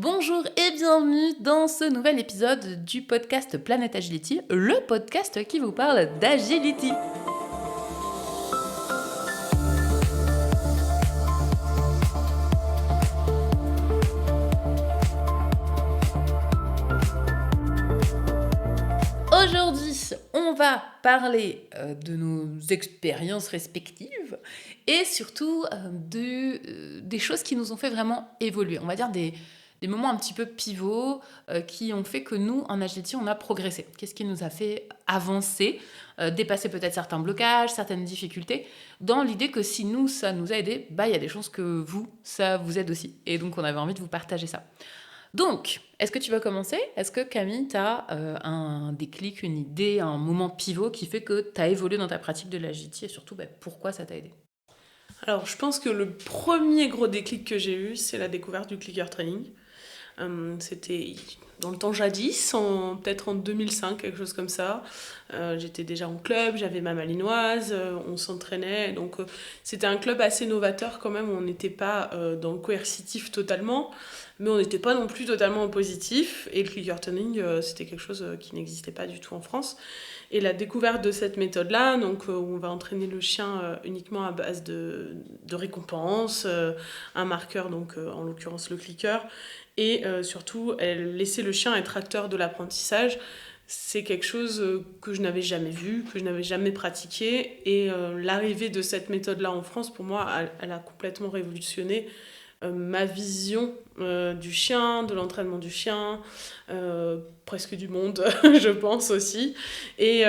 Bonjour et bienvenue dans ce nouvel épisode du podcast Planet Agility, le podcast qui vous parle d'agility. Aujourd'hui, on va parler de nos expériences respectives et surtout des choses qui nous ont fait vraiment évoluer. On va dire des moments un petit peu pivots qui ont fait que nous, en agility, on a progressé. Qu'est-ce qui nous a fait avancer, dépasser peut-être certains blocages, certaines difficultés, dans l'idée que si nous, ça nous a aidé, il y a des chances que vous, ça vous aide aussi. Et donc, on avait envie de vous partager ça. Donc, est-ce que tu veux commencer ? Est-ce que Camille, tu as un déclic, une idée, un moment pivot qui fait que tu as évolué dans ta pratique de l'agility et surtout pourquoi ça t'a aidé ? Alors, je pense que le premier gros déclic que j'ai eu, c'est la découverte du clicker training. C'était dans le temps jadis, peut-être en 2005, quelque chose comme ça. J'étais déjà en club, j'avais ma malinoise, on s'entraînait. Donc, c'était un club assez novateur quand même. On n'était pas dans le coercitif totalement, mais on n'était pas non plus totalement en positif. Et le clicker training, c'était quelque chose qui n'existait pas du tout en France. Et la découverte de cette méthode-là, donc où on va entraîner le chien uniquement à base de récompenses, un marqueur, donc en l'occurrence le clicker, et surtout laisser le chien être acteur de l'apprentissage, c'est quelque chose que je n'avais jamais vu, que je n'avais jamais pratiqué. Et l'arrivée de cette méthode-là en France, pour moi, elle a complètement révolutionné ma vision du chien, de l'entraînement du chien, presque du monde, je pense aussi. Et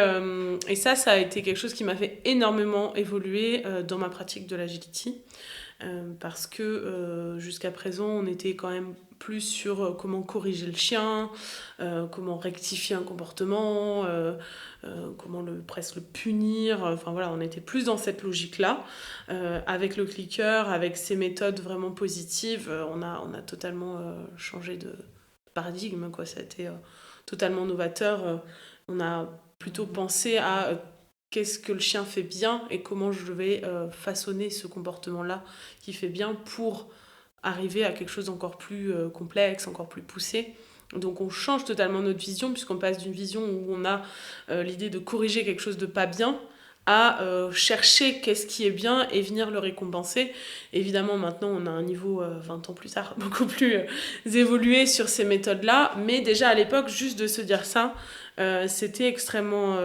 ça a été quelque chose qui m'a fait énormément évoluer dans ma pratique de l'agility. Parce que jusqu'à présent, on était quand même plus sur comment corriger le chien, comment rectifier un comportement, comment presque le punir. Enfin voilà, on était plus dans cette logique-là. Avec le clicker, avec ces méthodes vraiment positives, on a totalement changé de paradigme, quoi. Ça a été totalement novateur. On a plutôt pensé à qu'est-ce que le chien fait bien et comment je vais façonner ce comportement-là qui fait bien pour arriver à quelque chose d'encore plus complexe, encore plus poussé. Donc on change totalement notre vision, puisqu'on passe d'une vision où on a l'idée de corriger quelque chose de pas bien à chercher qu'est-ce qui est bien et venir le récompenser. Évidemment, maintenant, on a un niveau, 20 ans plus tard, beaucoup plus évolué sur ces méthodes-là. Mais déjà, à l'époque, juste de se dire ça, c'était extrêmement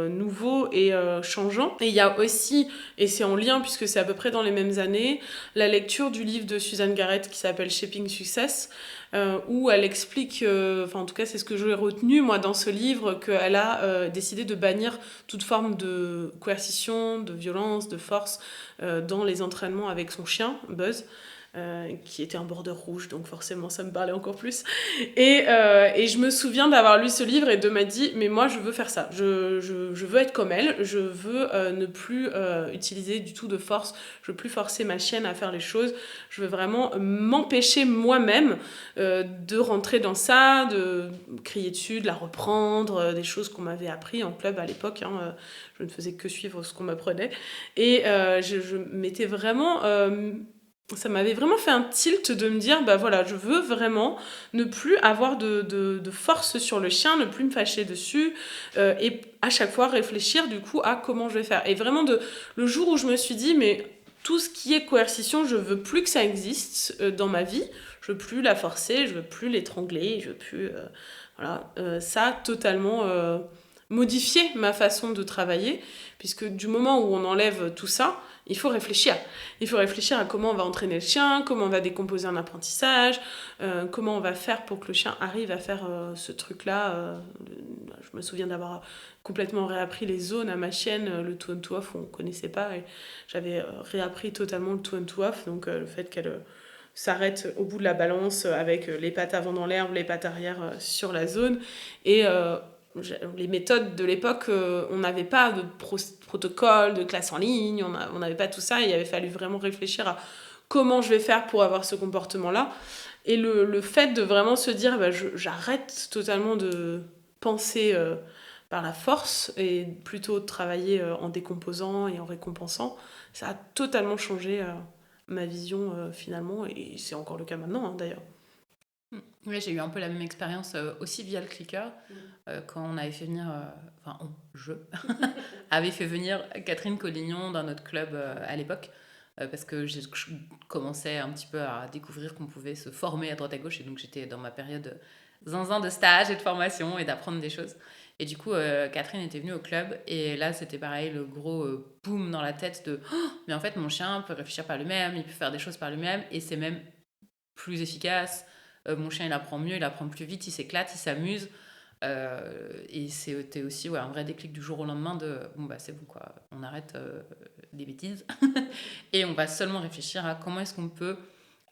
nouveau et changeant. Et il y a aussi, et c'est en lien puisque c'est à peu près dans les mêmes années, la lecture du livre de Suzanne Garrett qui s'appelle Shaping Success, où elle explique, enfin en tout cas c'est ce que j'ai retenu moi dans ce livre, qu'elle a décidé de bannir toute forme de coercition, de violence, de force dans les entraînements avec son chien, Buzz. Qui était un border rouge, donc forcément ça me parlait encore plus. Et je me souviens d'avoir lu ce livre et de m'être dit, mais moi je veux faire ça, je veux être comme elle, je veux ne plus utiliser du tout de force, je veux plus forcer ma chienne à faire les choses, je veux vraiment m'empêcher moi-même de rentrer dans ça, de crier dessus, de la reprendre, des choses qu'on m'avait appris en club à l'époque, hein, je ne faisais que suivre ce qu'on m'apprenait. Et je m'étais vraiment... ça m'avait vraiment fait un tilt de me dire, voilà, je veux vraiment ne plus avoir de force sur le chien, ne plus me fâcher dessus, et à chaque fois réfléchir du coup à comment je vais faire. Et vraiment, le jour où je me suis dit, mais tout ce qui est coercition, je veux plus que ça existe dans ma vie, je veux plus la forcer, je veux plus l'étrangler, je veux plus... voilà, ça a totalement modifié ma façon de travailler, puisque du moment où on enlève tout ça, il faut réfléchir. Il faut réfléchir à comment on va entraîner le chien, comment on va décomposer un apprentissage, comment on va faire pour que le chien arrive à faire ce truc-là. Je me souviens d'avoir complètement réappris les zones à ma chienne, le two and two off, on ne connaissait pas. Et j'avais réappris totalement le two and two off, donc le fait qu'elle s'arrête au bout de la balance avec les pattes avant dans l'herbe, les pattes arrière sur la zone. Et les méthodes de l'époque, on n'avait pas de protocole, de classe en ligne, on n'avait pas tout ça. Il avait fallu vraiment réfléchir à comment je vais faire pour avoir ce comportement-là. Et le fait de vraiment se dire, j'arrête totalement de penser par la force et plutôt de travailler en décomposant et en récompensant, ça a totalement changé ma vision finalement. Et c'est encore le cas maintenant, hein, d'ailleurs. Oui, j'ai eu un peu la même expérience aussi via le clicker, quand on avait fait venir, enfin je avais fait venir Catherine Collignon dans notre club à l'époque, parce que je commençais un petit peu à découvrir qu'on pouvait se former à droite à gauche, et donc j'étais dans ma période zinzin de stage et de formation et d'apprendre des choses. Et du coup, Catherine était venue au club, et là c'était pareil, le gros boom dans la tête de oh, mais en fait mon chien peut réfléchir par lui-même, il peut faire des choses par lui-même, et c'est même plus efficace. Mon chien, il apprend mieux, il apprend plus vite, il s'éclate, il s'amuse. Et c'était aussi un vrai déclic du jour au lendemain de bon, bah c'est bon quoi, on arrête les bêtises et on va seulement réfléchir à comment est-ce qu'on peut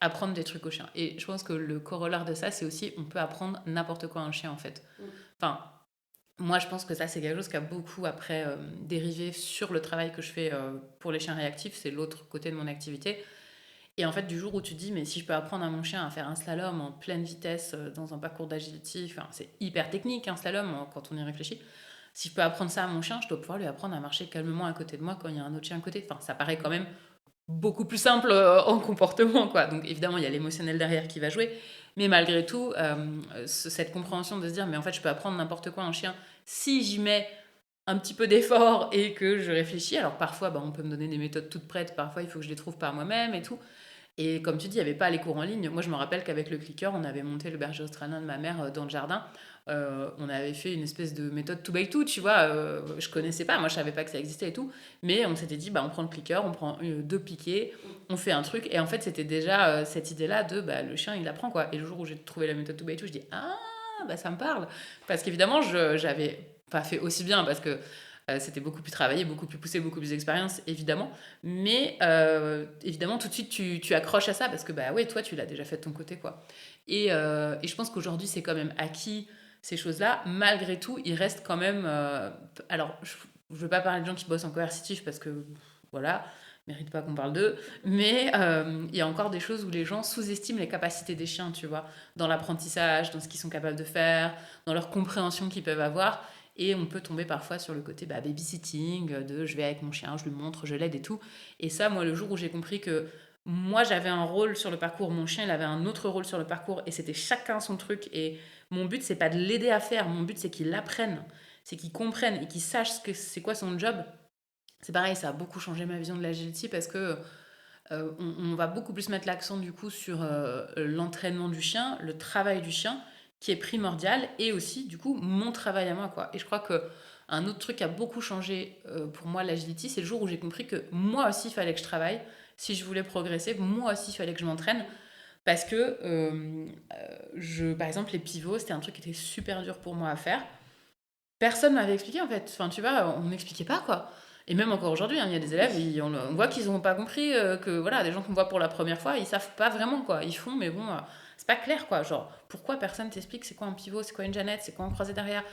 apprendre des trucs au chien. Et je pense que le corollaire de ça, c'est aussi on peut apprendre n'importe quoi à un chien en fait. Enfin, moi je pense que ça, c'est quelque chose qui a beaucoup après dérivé sur le travail que je fais pour les chiens réactifs, c'est l'autre côté de mon activité. Et en fait, du jour où tu te dis, mais si je peux apprendre à mon chien à faire un slalom en pleine vitesse dans un parcours d'agility, enfin, c'est hyper technique un slalom quand on y réfléchit. Si je peux apprendre ça à mon chien, je dois pouvoir lui apprendre à marcher calmement à côté de moi quand il y a un autre chien à côté. Enfin, ça paraît quand même beaucoup plus simple en comportement, quoi. Donc évidemment, il y a l'émotionnel derrière qui va jouer. Mais malgré tout, cette compréhension de se dire, mais en fait, je peux apprendre n'importe quoi à un chien si j'y mets un petit peu d'effort et que je réfléchis. Alors parfois, bah, on peut me donner des méthodes toutes prêtes, parfois il faut que je les trouve par moi-même et tout. Et comme tu dis, il n'y avait pas les cours en ligne. Moi, je me rappelle qu'avec le clicker, on avait monté le berger australien de ma mère dans le jardin. On avait fait une espèce de méthode two by two, tu vois. Je connaissais pas, moi je savais pas que ça existait et tout. Mais on s'était dit, bah, on prend le clicker, on prend deux piquets, on fait un truc. Et en fait, c'était déjà cette idée-là de bah, le chien, il apprend quoi. Et le jour où j'ai trouvé la méthode two by two, je dis, ah, bah ça me parle. Parce qu'évidemment, j'avais pas fait aussi bien parce que c'était beaucoup plus travaillé, beaucoup plus poussé, beaucoup plus d'expérience, évidemment. Mais évidemment, tout de suite, tu accroches à ça parce que, bah ouais, toi, tu l'as déjà fait de ton côté, quoi. Et je pense qu'aujourd'hui, c'est quand même acquis ces choses-là. Malgré tout, il reste quand même. Alors, je ne veux pas parler de gens qui bossent en coercitif parce que, voilà, mérite pas qu'on parle d'eux. Mais il y a encore des choses où les gens sous-estiment les capacités des chiens, tu vois, dans l'apprentissage, dans ce qu'ils sont capables de faire, dans leur compréhension qu'ils peuvent avoir. Et on peut tomber parfois sur le côté bah, babysitting, de je vais avec mon chien, je lui montre, je l'aide et tout. Et ça, moi, le jour où j'ai compris que moi, j'avais un rôle sur le parcours, mon chien, il avait un autre rôle sur le parcours, et c'était chacun son truc. Et mon but, c'est pas de l'aider à faire, mon but, c'est qu'il apprenne, c'est qu'il comprenne et qu'il sache ce que c'est quoi son job. C'est pareil, ça a beaucoup changé ma vision de l'agility parce que on va beaucoup plus mettre l'accent du coup sur l'entraînement du chien, le travail du chien, qui est primordial, et aussi du coup mon travail à moi, quoi. Et je crois que un autre truc qui a beaucoup changé pour moi l'agility, c'est le jour où j'ai compris que moi aussi il fallait que je travaille si je voulais progresser, moi aussi il fallait que je m'entraîne parce que par exemple les pivots c'était un truc qui était super dur pour moi à faire. Personne m'avait expliqué en fait. Enfin, tu vois, on m'expliquait pas quoi. Et même encore aujourd'hui, hein, il y a des élèves, on voit qu'ils n'ont pas compris que voilà, des gens qu'on voit pour la première fois, ils savent pas vraiment quoi. Ils font, mais bon, c'est pas clair quoi. Genre, pourquoi personne t'explique c'est quoi un pivot, c'est quoi une Jeannette, c'est quoi un croisé derrière,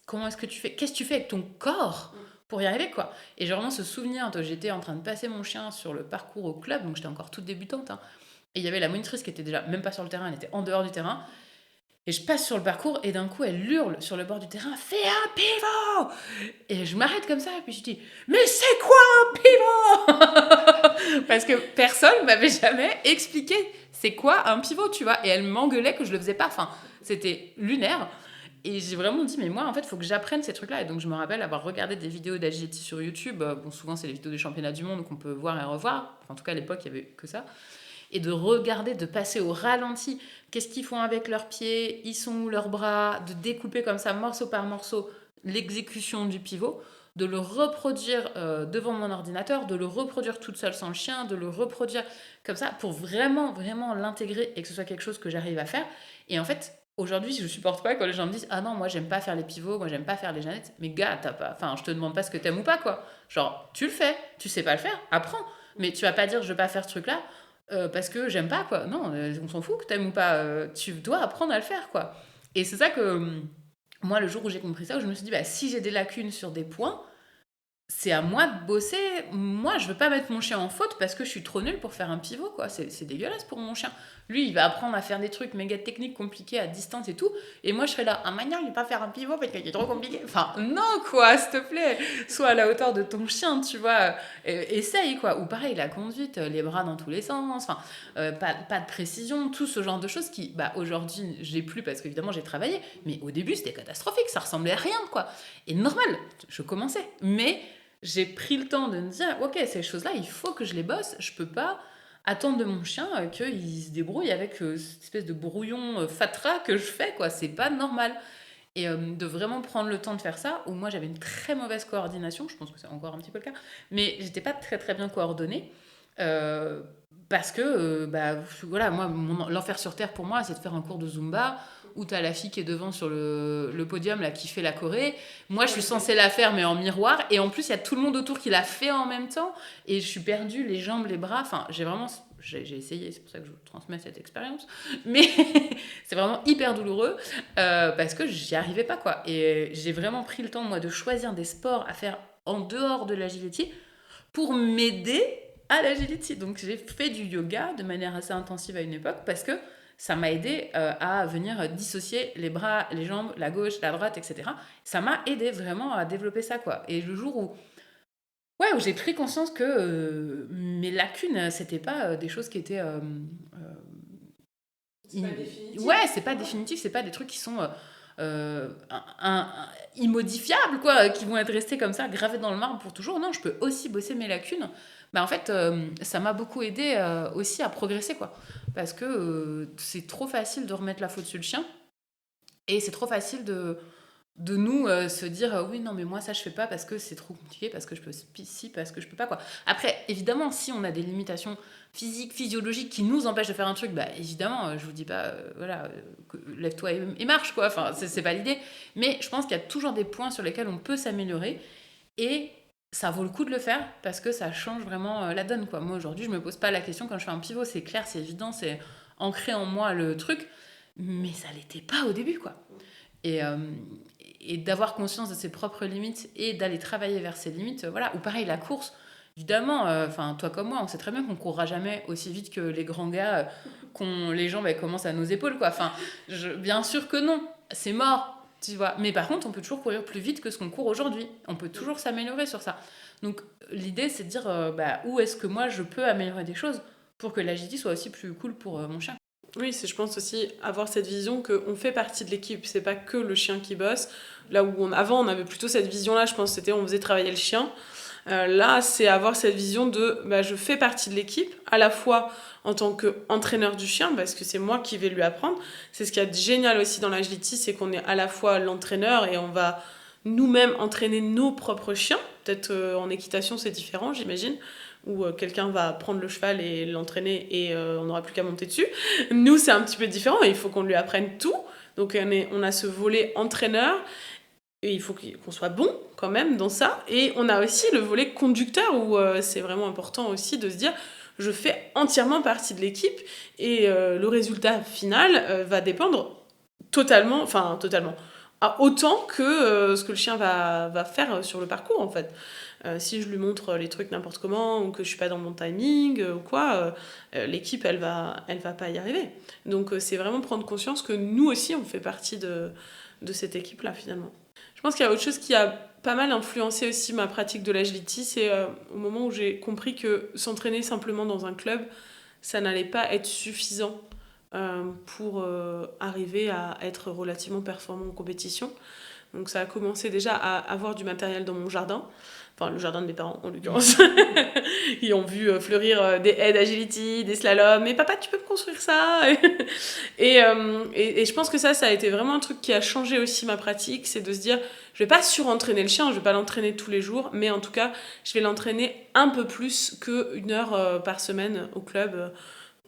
comment est-ce que tu fais, qu'est-ce que tu fais avec ton corps pour y arriver quoi. Et j'ai vraiment ce souvenir, j'étais en train de passer mon chien sur le parcours au club, donc j'étais encore toute débutante. Hein, et il y avait la monitrice qui était déjà même pas sur le terrain, elle était en dehors du terrain. Et je passe sur le parcours et d'un coup elle hurle sur le bord du terrain, fais un pivot. Et je m'arrête comme ça et puis je dis, mais c'est quoi un pivot? Parce que personne m'avait jamais expliqué c'est quoi un pivot, tu vois. Et elle m'engueulait que je le faisais pas. Enfin, c'était lunaire. Et j'ai vraiment dit, mais moi, en fait, il faut que j'apprenne ces trucs-là. Et donc, je me rappelle avoir regardé des vidéos d'agility sur YouTube. Bon, souvent, c'est les vidéos des championnats du monde qu'on peut voir et revoir. Enfin, en tout cas, à l'époque, il n'y avait que ça. Et de regarder, de passer au ralenti. Qu'est-ce qu'ils font avec leurs pieds? Ils sont où leurs bras? De découper comme ça, morceau par morceau, l'exécution du pivot. De le reproduire devant mon ordinateur, de le reproduire toute seule sans le chien, de le reproduire comme ça pour vraiment, vraiment l'intégrer et que ce soit quelque chose que j'arrive à faire. Et en fait, aujourd'hui, je supporte pas quand les gens me disent ah non, moi j'aime pas faire les pivots, moi j'aime pas faire les Jeannettes. Mais gars, t'as pas, enfin, je te demande pas ce que t'aimes ou pas quoi. Genre, tu le fais, tu sais pas le faire, apprends. Mais tu vas pas dire je veux pas faire ce truc-là parce que j'aime pas quoi. Non, on s'en fout que t'aimes ou pas. Tu dois apprendre à le faire quoi. Et c'est ça que moi, le jour où j'ai compris ça, où je me suis dit bah si j'ai des lacunes sur des points, c'est à moi de bosser. Moi, je veux pas mettre mon chien en faute parce que je suis trop nulle pour faire un pivot, quoi. C'est dégueulasse pour mon chien. Lui, il va apprendre à faire des trucs méga techniques, compliqués, à distance et tout. Et moi, je serais là, manière, il va pas faire un pivot parce qu'il est trop compliqué. Enfin, non, quoi, s'il te plaît. Sois à la hauteur de ton chien, tu vois. Essaye, quoi. Ou pareil, la conduite, les bras dans tous les sens. Enfin, pas de précision, tout ce genre de choses qui, bah, aujourd'hui, j'ai plus parce qu'évidemment, j'ai travaillé. Mais au début, c'était catastrophique. Ça ressemblait à rien, quoi. Et normal, je commençais. Mais j'ai pris le temps de me dire, ok, ces choses-là, il faut que je les bosse. Je peux pas attendre de mon chien qu'il se débrouille avec cette espèce de brouillon fatras que je fais, quoi. C'est pas normal. Et de vraiment prendre le temps de faire ça, où moi j'avais une très mauvaise coordination, je pense que c'est encore un petit peu le cas, mais j'étais pas très très bien coordonnée. euh, Parce que, bah, voilà, moi, l'enfer sur Terre pour moi, c'est de faire un cours de Zumba où t'as la fille qui est devant sur le podium, là, qui fait la choré. Moi, je suis censée la faire, mais en miroir. Et en plus, il y a tout le monde autour qui la fait en même temps. Et je suis perdue, les jambes, les bras. Enfin, j'ai essayé, c'est pour ça que je vous transmets cette expérience. Mais c'est vraiment hyper douloureux parce que j'y arrivais pas, quoi. Et j'ai vraiment pris le temps, moi, de choisir des sports à faire en dehors de l'agility pour m'aider à l'agility. Donc j'ai fait du yoga de manière assez intensive à une époque parce que ça m'a aidé à venir dissocier les bras, les jambes, la gauche, la droite, etc. Ça m'a aidé vraiment à développer ça, quoi. Et le jour où, ouais, où j'ai pris conscience que mes lacunes, c'était pas des choses qui étaient C'est pas définitif. ouais, c'est pas définitif, c'est pas des trucs qui sont immodifiables, quoi, qui vont être restés comme ça, gravés dans le marbre pour toujours. Non, je peux aussi bosser mes lacunes. Bah, en fait, ça m'a beaucoup aidé aussi à progresser, quoi. Parce que c'est trop facile de remettre la faute sur le chien. Et c'est trop facile de nous se dire oui non mais moi ça je fais pas parce que c'est trop compliqué parce que je peux si parce que je peux pas quoi. Après évidemment si on a des limitations physiques physiologiques qui nous empêchent de faire un truc bah évidemment je vous dis pas voilà lève-toi et marche quoi, enfin c'est pas l'idée, mais je pense qu'il y a toujours des points sur lesquels on peut s'améliorer et ça vaut le coup de le faire parce que ça change vraiment la donne quoi. Moi aujourd'hui je me pose pas la question quand je fais un pivot, c'est clair, c'est évident, c'est ancré en moi le truc, mais ça l'était pas au début quoi. Et, et d'avoir conscience de ses propres limites et d'aller travailler vers ses limites, voilà. Ou pareil, la course, évidemment, enfin toi comme moi, on sait très bien qu'on courra jamais aussi vite que les grands gars, les jambes elles commencent à nos épaules, quoi. Enfin, bien sûr que non, c'est mort, tu vois. Mais par contre, on peut toujours courir plus vite que ce qu'on court aujourd'hui. On peut toujours s'améliorer sur ça. Donc l'idée, c'est de dire, bah, où est-ce que moi je peux améliorer des choses pour que l'agility soit aussi plus cool pour mon chien. Oui, c'est, je pense aussi avoir cette vision qu'on fait partie de l'équipe, c'est pas que le chien qui bosse. Là où avant on avait plutôt cette vision-là, je pense que c'était on faisait travailler le chien. Là, c'est avoir cette vision de bah, je fais partie de l'équipe, à la fois en tant qu'entraîneur du chien, parce que c'est moi qui vais lui apprendre. C'est ce qui est génial aussi dans l'agility, c'est qu'on est à la fois l'entraîneur et on va nous-mêmes entraîner nos propres chiens. Peut-être en équitation, c'est différent, j'imagine, où quelqu'un va prendre le cheval et l'entraîner et on n'aura plus qu'à monter dessus. Nous, c'est un petit peu différent, il faut qu'on lui apprenne tout. Donc on a ce volet entraîneur et il faut qu'on soit bon quand même dans ça. Et on a aussi le volet conducteur où c'est vraiment important aussi de se dire je fais entièrement partie de l'équipe et le résultat final va dépendre totalement, autant que ce que le chien va faire sur le parcours en fait. Si je lui montre les trucs n'importe comment ou que je suis pas dans mon timing ou quoi, l'équipe elle va pas y arriver. Donc c'est vraiment prendre conscience que nous aussi on fait partie de cette équipe là finalement. Je pense qu'il y a autre chose qui a pas mal influencé aussi ma pratique de l'agility, c'est au moment où j'ai compris que s'entraîner simplement dans un club, ça n'allait pas être suffisant pour arriver à être relativement performant en compétition. Donc ça a commencé déjà à avoir du matériel dans mon jardin, enfin le jardin de mes parents en l'occurrence. Ils ont vu fleurir des haies d'agility, des slaloms, mais papa tu peux me construire ça. Et je pense que ça a été vraiment un truc qui a changé aussi ma pratique, c'est de se dire je vais pas surentraîner le chien, je vais pas l'entraîner tous les jours, mais en tout cas je vais l'entraîner un peu plus qu'une heure par semaine au club.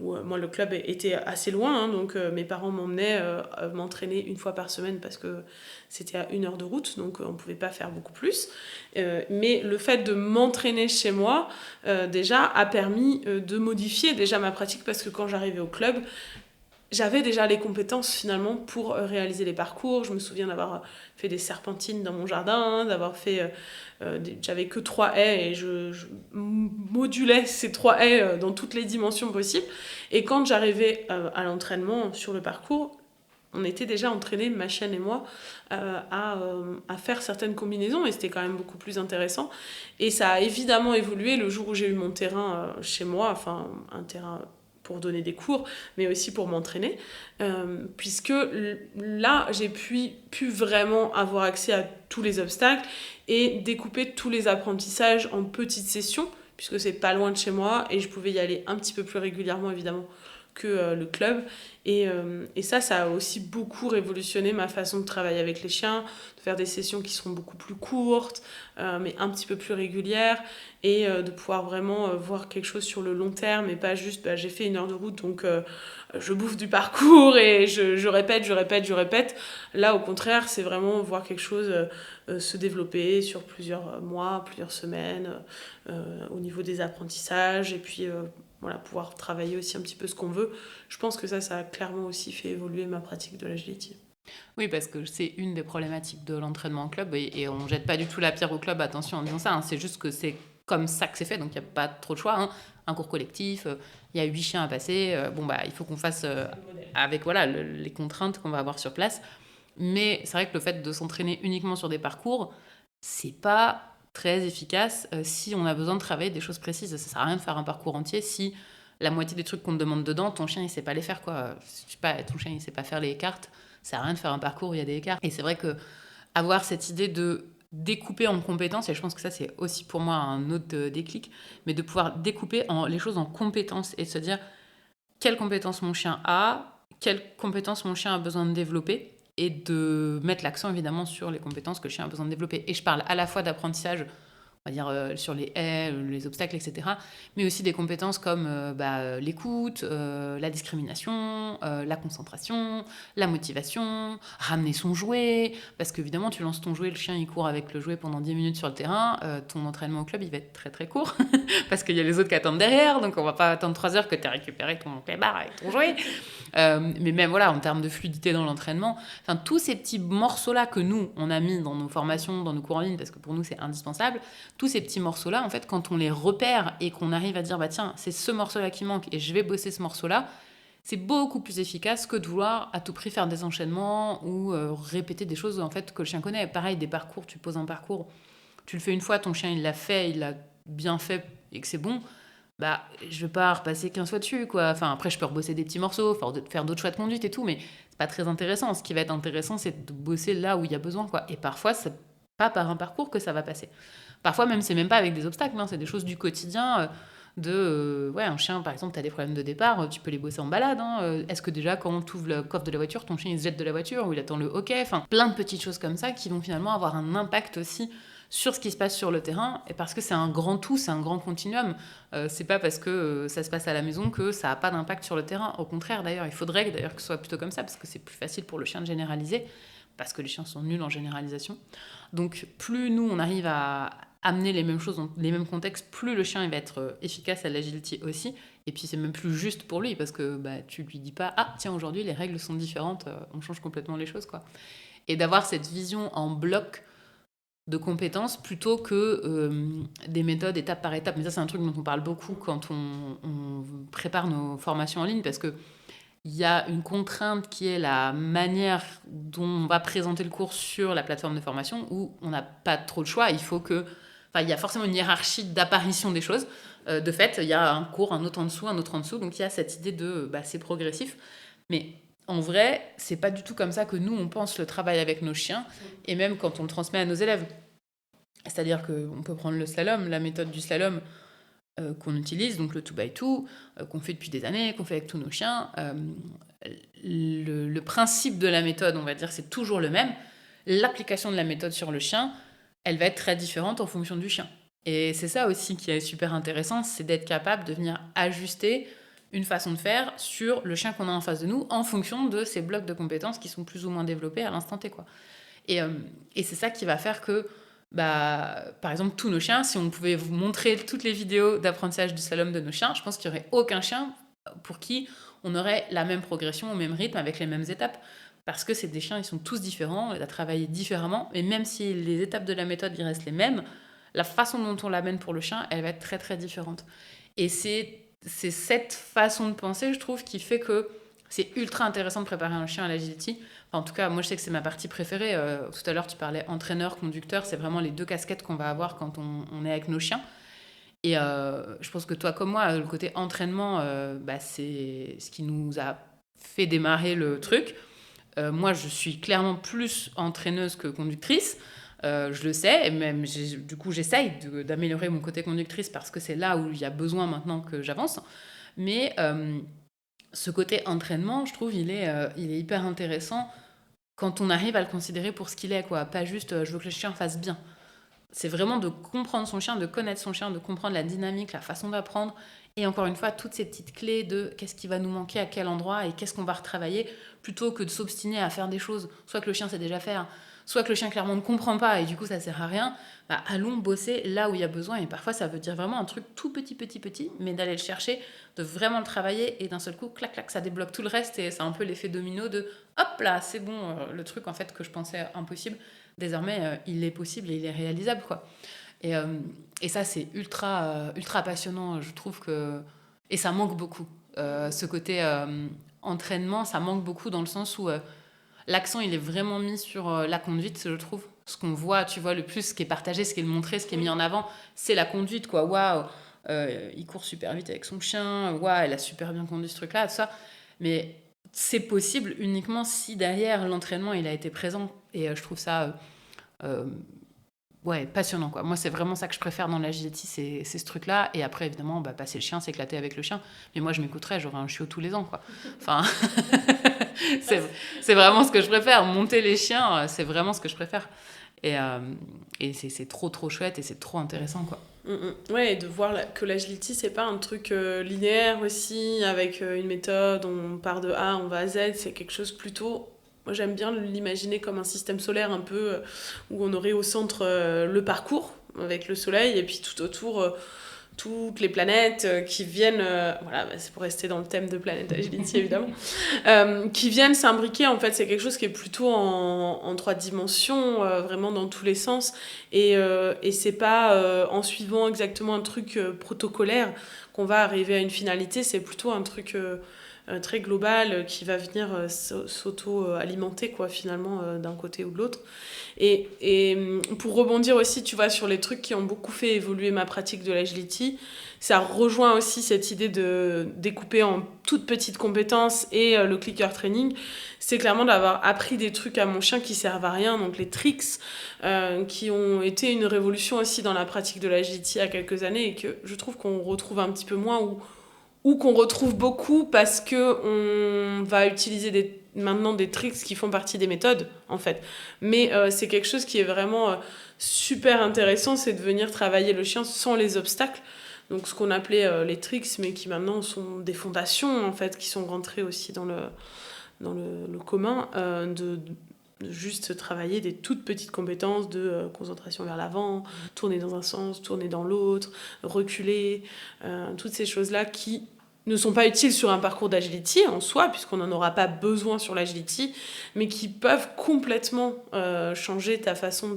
Où, moi le club était assez loin, hein, donc mes parents m'emmenaient m'entraîner une fois par semaine parce que c'était à 1 heure de route, donc on pouvait pas faire beaucoup plus. Mais le fait de m'entraîner chez moi déjà a permis de modifier déjà ma pratique parce que quand j'arrivais au club, j'avais déjà les compétences finalement pour réaliser les parcours. Je me souviens d'avoir fait des serpentines dans mon jardin, d'avoir fait... j'avais que 3 haies et je modulais ces 3 haies dans toutes les dimensions possibles. Et quand j'arrivais à l'entraînement sur le parcours, on était déjà entraînés, ma chienne et moi, à faire certaines combinaisons et c'était quand même beaucoup plus intéressant. Et ça a évidemment évolué le jour où j'ai eu mon terrain chez moi, enfin un terrain pour donner des cours, mais aussi pour m'entraîner, puisque là, j'ai pu vraiment avoir accès à tous les obstacles et découper tous les apprentissages en petites sessions, puisque c'est pas loin de chez moi et je pouvais y aller un petit peu plus régulièrement, évidemment, que le club. Et ça a aussi beaucoup révolutionné ma façon de travailler avec les chiens, de faire des sessions qui seront beaucoup plus courtes, mais un petit peu plus régulières, et de pouvoir vraiment voir quelque chose sur le long terme, et pas juste bah, j'ai fait 1 heure de route, donc je bouffe du parcours et je répète, je répète, je répète. Là, au contraire, c'est vraiment voir quelque chose se développer sur plusieurs mois, plusieurs semaines, au niveau des apprentissages, et puis voilà, pouvoir travailler aussi un petit peu ce qu'on veut. Je pense que ça a clairement aussi fait évoluer ma pratique de l'agility. Oui, parce que c'est une des problématiques de l'entraînement en club et on jette pas du tout la pierre au club, attention en disant ça, hein, c'est juste que c'est comme ça que c'est fait, donc il n'y a pas trop de choix. Hein. Un cours collectif, il y a 8 chiens à passer, bon bah il faut qu'on fasse avec voilà, les contraintes qu'on va avoir sur place. Mais c'est vrai que le fait de s'entraîner uniquement sur des parcours, c'est pas très efficace si on a besoin de travailler des choses précises. Ça sert à rien de faire un parcours entier si la moitié des trucs qu'on te demande dedans, ton chien il sait pas les faire quoi. Je sais pas, ton chien il sait pas faire les cartes, ça sert à rien de faire un parcours où il y a des écarts. Et c'est vrai que avoir cette idée de découper en compétences, et je pense que ça c'est aussi pour moi un autre déclic, mais de pouvoir découper les choses en compétences et de se dire quelles compétences mon chien a, quelles compétences mon chien a besoin de développer, et de mettre l'accent évidemment sur les compétences que le chien a besoin de développer. Et je parle à la fois d'apprentissage, on va dire sur les haies, les obstacles, etc., mais aussi des compétences comme l'écoute, la discrimination, la concentration, la motivation, ramener son jouet, parce qu'évidemment tu lances ton jouet, le chien il court avec le jouet pendant 10 minutes sur le terrain, ton entraînement au club il va être très très court, parce qu'il y a les autres qui attendent derrière, donc on va pas attendre 3 heures que tu aies récupéré ton clébard avec ton jouet. Mais même voilà, en termes de fluidité dans l'entraînement, enfin tous ces petits morceaux-là que nous, on a mis dans nos formations, dans nos cours en ligne, parce que pour nous c'est indispensable, tous ces petits morceaux-là, en fait, quand on les repère et qu'on arrive à dire, bah tiens, c'est ce morceau-là qui manque et je vais bosser ce morceau-là, c'est beaucoup plus efficace que de vouloir à tout prix faire des enchaînements ou répéter des choses en fait que le chien connaît. Pareil, des parcours, tu poses un parcours, tu le fais une fois, ton chien il l'a fait, il l'a bien fait et que c'est bon, bah je vais pas repasser 15 fois dessus quoi. Enfin après je peux rebosser des petits morceaux, faire d'autres choix de conduite et tout, mais c'est pas très intéressant. Ce qui va être intéressant c'est de bosser là où il y a besoin quoi. Et parfois c'est pas par un parcours que ça va passer. Parfois même c'est même pas avec des obstacles, hein, c'est des choses du quotidien. Ouais, un chien par exemple, tu as des problèmes de départ, tu peux les bosser en balade. Hein. Est-ce que déjà quand tu ouvres le coffre de la voiture, ton chien il se jette de la voiture ou il attend le hockey, enfin plein de petites choses comme ça qui vont finalement avoir un impact aussi sur ce qui se passe sur le terrain, et parce que c'est un grand tout, c'est un grand continuum. C'est pas parce que ça se passe à la maison que ça n'a pas d'impact sur le terrain. Au contraire, d'ailleurs, il faudrait d'ailleurs que ce soit plutôt comme ça, parce que c'est plus facile pour le chien de généraliser, parce que les chiens sont nuls en généralisation. Donc plus nous, on arrive à amener les mêmes choses dans les mêmes contextes, plus le chien il va être efficace à l'agility aussi. Et puis c'est même plus juste pour lui, parce que bah, tu lui dis pas « Ah, tiens, aujourd'hui, les règles sont différentes, on change complètement les choses. » quoi. Et d'avoir cette vision en bloc de compétences plutôt que des méthodes étape par étape. Mais ça, c'est un truc dont on parle beaucoup quand on prépare nos formations en ligne, parce que il y a une contrainte qui est la manière dont on va présenter le cours sur la plateforme de formation, où on n'a pas trop de choix. Il faut que... Enfin, il y a forcément une hiérarchie d'apparition des choses. De fait, il y a un cours, un autre en dessous, un autre en dessous. Donc, il y a cette idée de... c'est progressif. Mais en vrai, c'est pas du tout comme ça que nous, on pense le travail avec nos chiens. Et même quand on le transmet à nos élèves. C'est-à-dire qu'on peut prendre le slalom, la méthode du slalom qu'on utilise, donc le 2x2, qu'on fait depuis des années, qu'on fait avec tous nos chiens. Le principe de la méthode, on va dire, c'est toujours le même. L'application de la méthode sur le chien, elle va être très différente en fonction du chien. Et c'est ça aussi qui est super intéressant, c'est d'être capable de venir ajuster une façon de faire sur le chien qu'on a en face de nous en fonction de ces blocs de compétences qui sont plus ou moins développés à l'instant T, quoi. Et c'est ça qui va faire que par exemple, tous nos chiens, si on pouvait vous montrer toutes les vidéos d'apprentissage du slalom de nos chiens, je pense qu'il n'y aurait aucun chien pour qui on aurait la même progression au même rythme avec les mêmes étapes. Parce que c'est des chiens, ils sont tous différents, on les a travaillés différemment, et même si les étapes de la méthode ils restent les mêmes, la façon dont on l'amène pour le chien, elle va être très très différente. Et c'est cette façon de penser, je trouve, qui fait que c'est ultra intéressant de préparer un chien à l'agility. Enfin, en tout cas, moi, je sais que c'est ma partie préférée. Tout à l'heure, tu parlais entraîneur, conducteur. C'est vraiment les deux casquettes qu'on va avoir quand on est avec nos chiens. Et je pense que toi comme moi, le côté entraînement, c'est ce qui nous a fait démarrer le truc. Moi, je suis clairement plus entraîneuse que conductrice. Je le sais, et même du coup j'essaye d'améliorer mon côté conductrice parce que c'est là où il y a besoin maintenant que j'avance. Mais ce côté entraînement, je trouve, il est hyper intéressant quand on arrive à le considérer pour ce qu'il est, quoi. Pas juste je veux que le chien fasse bien. C'est vraiment de comprendre son chien, de connaître son chien, de comprendre la dynamique, la façon d'apprendre. Et encore une fois, toutes ces petites clés de qu'est-ce qui va nous manquer à quel endroit et qu'est-ce qu'on va retravailler, plutôt que de s'obstiner à faire des choses, soit que le chien sait déjà faire, soit que le chien clairement ne comprend pas et du coup ça sert à rien. Allons bosser là où il y a besoin. Et parfois ça veut dire vraiment un truc tout petit, mais d'aller le chercher, de vraiment le travailler et d'un seul coup, clac, clac, ça débloque tout le reste. Et c'est un peu l'effet domino de hop là, c'est bon, le truc en fait que je pensais impossible, désormais il est possible et il est réalisable, quoi. Et ça, c'est ultra passionnant, je trouve que... Et ça manque beaucoup. Ce côté entraînement, ça manque beaucoup dans le sens où l'accent, il est vraiment mis sur la conduite, je trouve. Ce qu'on voit, tu vois, le plus, ce qui est partagé, ce qui est montré, ce qui est mis en avant, c'est la conduite, quoi. Waouh, il court super vite avec son chien. Waouh, elle a super bien conduit ce truc-là, tout ça. Mais c'est possible uniquement si derrière l'entraînement, il a été présent. Et je trouve ça... ouais, passionnant, quoi. Moi, c'est vraiment ça que je préfère dans l'agility, c'est ce truc-là. Et après, évidemment, passer le chien, s'éclater avec le chien. Mais moi, je m'écouterais, j'aurais un chiot tous les ans, quoi. Enfin, c'est vraiment ce que je préfère. Monter les chiens, c'est vraiment ce que je préfère. Et c'est trop chouette et c'est trop intéressant, quoi. Ouais, et de voir que l'agility, c'est pas un truc linéaire aussi, avec une méthode, on part de A, on va à Z, c'est quelque chose plutôt... Moi, j'aime bien l'imaginer comme un système solaire un peu, où on aurait au centre le parcours, avec le soleil, et puis tout autour, toutes les planètes qui viennent... voilà, c'est pour rester dans le thème de Planète Agility, évidemment. Qui viennent s'imbriquer, en fait, c'est quelque chose qui est plutôt en 3 dimensions, vraiment dans tous les sens. Et c'est pas en suivant exactement un truc protocolaire qu'on va arriver à une finalité, c'est plutôt un truc très global qui va venir s'auto-alimenter, quoi, finalement, d'un côté ou de l'autre. Et pour rebondir aussi, tu vois, sur les trucs qui ont beaucoup fait évoluer ma pratique de l'agility, ça rejoint aussi cette idée de découper en toutes petites compétences et le clicker training. C'est clairement d'avoir appris des trucs à mon chien qui servent à rien, donc les tricks, qui ont été une révolution aussi dans la pratique de l'agility il y a quelques années et que je trouve qu'on retrouve un petit peu moins ou qu'on retrouve beaucoup parce qu'on va utiliser maintenant des tricks qui font partie des méthodes, en fait. Mais c'est quelque chose qui est vraiment super intéressant, c'est de venir travailler le chien sans les obstacles. Donc ce qu'on appelait les tricks, mais qui maintenant sont des fondations, en fait, qui sont rentrées aussi dans le commun, de juste travailler des toutes petites compétences de concentration vers l'avant, tourner dans un sens, tourner dans l'autre, reculer, toutes ces choses-là qui ne sont pas utiles sur un parcours d'agility en soi, puisqu'on n'en aura pas besoin sur l'agility, mais qui peuvent complètement changer ta façon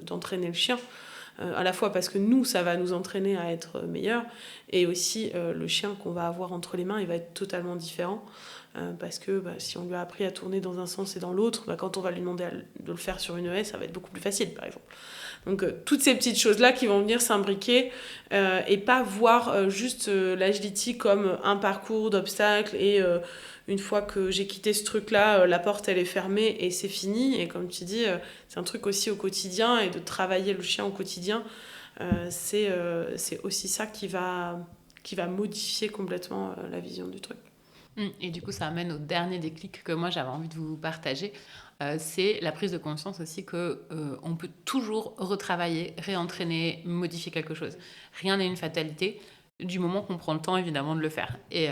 d'entraîner le chien. À la fois parce que nous, ça va nous entraîner à être meilleurs, et aussi le chien qu'on va avoir entre les mains, il va être totalement différent. Parce que si on lui a appris à tourner dans un sens et dans l'autre, quand on va lui demander de le faire sur une haie, ça va être beaucoup plus facile, par exemple. Donc toutes ces petites choses-là qui vont venir s'imbriquer et pas voir juste l'agility comme un parcours d'obstacles et une fois que j'ai quitté ce truc-là, la porte elle est fermée et c'est fini. Et comme tu dis, c'est un truc aussi au quotidien et de travailler le chien au quotidien, c'est aussi ça qui va modifier complètement la vision du truc. Et du coup, ça amène au dernier déclic que moi j'avais envie de vous partager. C'est la prise de conscience aussi que on peut toujours retravailler, réentraîner, modifier quelque chose. Rien n'est une fatalité du moment qu'on prend le temps évidemment de le faire. Et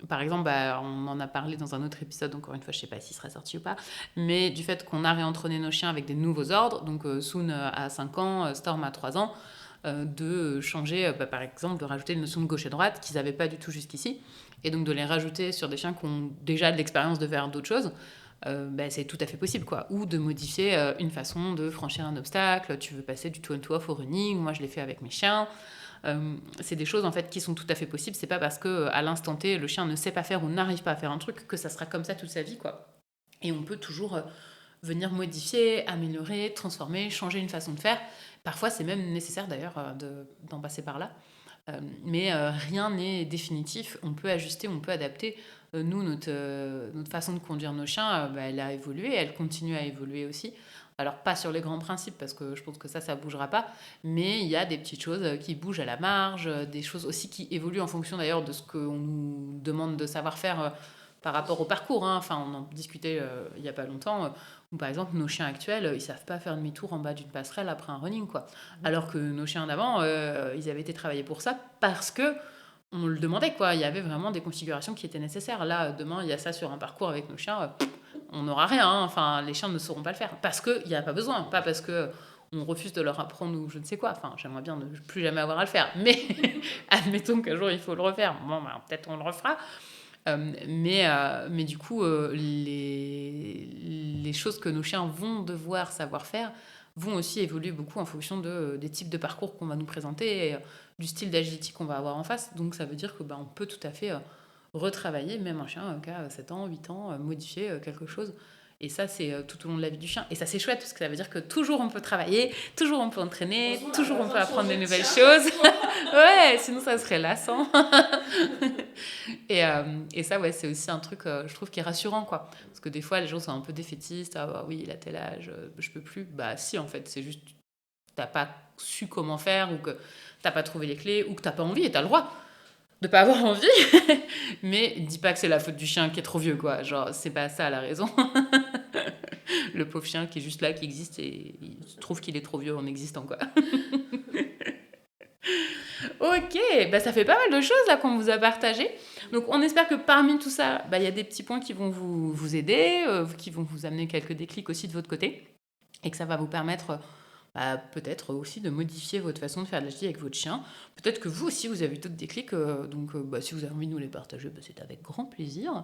par exemple, on en a parlé dans un autre épisode, encore une fois, je sais pas s'il sera sorti ou pas, mais du fait qu'on a réentraîné nos chiens avec des nouveaux ordres, donc Soon à 5 ans, Storm à 3 ans, de changer, par exemple, de rajouter une notion de gauche et droite qu'ils n'avaient pas du tout jusqu'ici. Et donc de les rajouter sur des chiens qui ont déjà de l'expérience de faire d'autres choses, c'est tout à fait possible, quoi. Ou de modifier une façon de franchir un obstacle. Tu veux passer du two-on-two-off au running, moi je l'ai fait avec mes chiens. C'est des choses en fait qui sont tout à fait possibles. C'est pas parce que à l'instant T le chien ne sait pas faire ou n'arrive pas à faire un truc que ça sera comme ça toute sa vie, quoi. Et on peut toujours venir modifier, améliorer, transformer, changer une façon de faire. Parfois c'est même nécessaire d'ailleurs d'en passer par là. Mais rien n'est définitif. On peut ajuster, on peut adapter. Nous, notre façon de conduire nos chiens, elle a évolué, elle continue à évoluer aussi. Alors, pas sur les grands principes, parce que je pense que ça bougera pas, mais il y a des petites choses qui bougent à la marge, des choses aussi qui évoluent en fonction d'ailleurs de ce qu'on nous demande de savoir faire par rapport au parcours. Hein. Enfin, on en discutait il y a pas longtemps, où par exemple, nos chiens actuels, ils savent pas faire demi-tour en bas d'une passerelle après un running, quoi. Alors que nos chiens d'avant, ils avaient été travaillés pour ça parce que on le demandait, quoi. Il y avait vraiment des configurations qui étaient nécessaires. Là, demain, il y a ça sur un parcours avec nos chiens, on n'aura rien. Hein. Enfin, les chiens ne sauront pas le faire parce qu'il n'y a pas besoin, pas parce que on refuse de leur apprendre ou je ne sais quoi. Enfin, j'aimerais bien ne plus jamais avoir à le faire. Mais admettons qu'un jour il faut le refaire. Bon, peut-être on le refera. Mais du coup, les choses que nos chiens vont devoir savoir faire vont aussi évoluer beaucoup en fonction des types de parcours qu'on va nous présenter et du style d'agility qu'on va avoir en face. Donc ça veut dire que on peut tout à fait retravailler, même un chien qui a 7 ans, 8 ans, modifier quelque chose. Et ça, c'est tout au long de la vie du chien. Et ça, c'est chouette, parce que ça veut dire que toujours on peut travailler, toujours on peut entraîner, toujours on peut apprendre des nouvelles choses. Ouais, sinon ça serait lassant. Et ça, ouais, c'est aussi un truc, je trouve, qui est rassurant, quoi. Parce que des fois, les gens sont un peu défaitistes. Ah bah oui, il a tel âge, je peux plus. Bah si, en fait, c'est juste t'as pas su comment faire, ou que t'as pas trouvé les clés, ou que t'as pas envie, et t'as le droit de pas avoir envie. Mais dis pas que c'est la faute du chien qui est trop vieux, quoi. Genre, c'est pas ça la raison. Le pauvre chien qui est juste là, qui existe, et il trouve qu'il est trop vieux en existant, quoi. Ok, ça fait pas mal de choses là qu'on vous a partagé. Donc on espère que parmi tout ça, il y a des petits points qui vont vous aider, qui vont vous amener quelques déclics aussi de votre côté, et que ça va vous permettre peut-être aussi de modifier votre façon de faire de l'agilité avec votre chien. Peut-être que vous aussi vous avez d'autres déclics, donc si vous avez envie de nous les partager, c'est avec grand plaisir.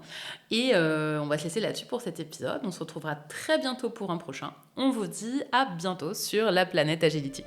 Et on va se laisser là-dessus pour cet épisode. On se retrouvera très bientôt pour un prochain. On vous dit à bientôt sur la planète Agility.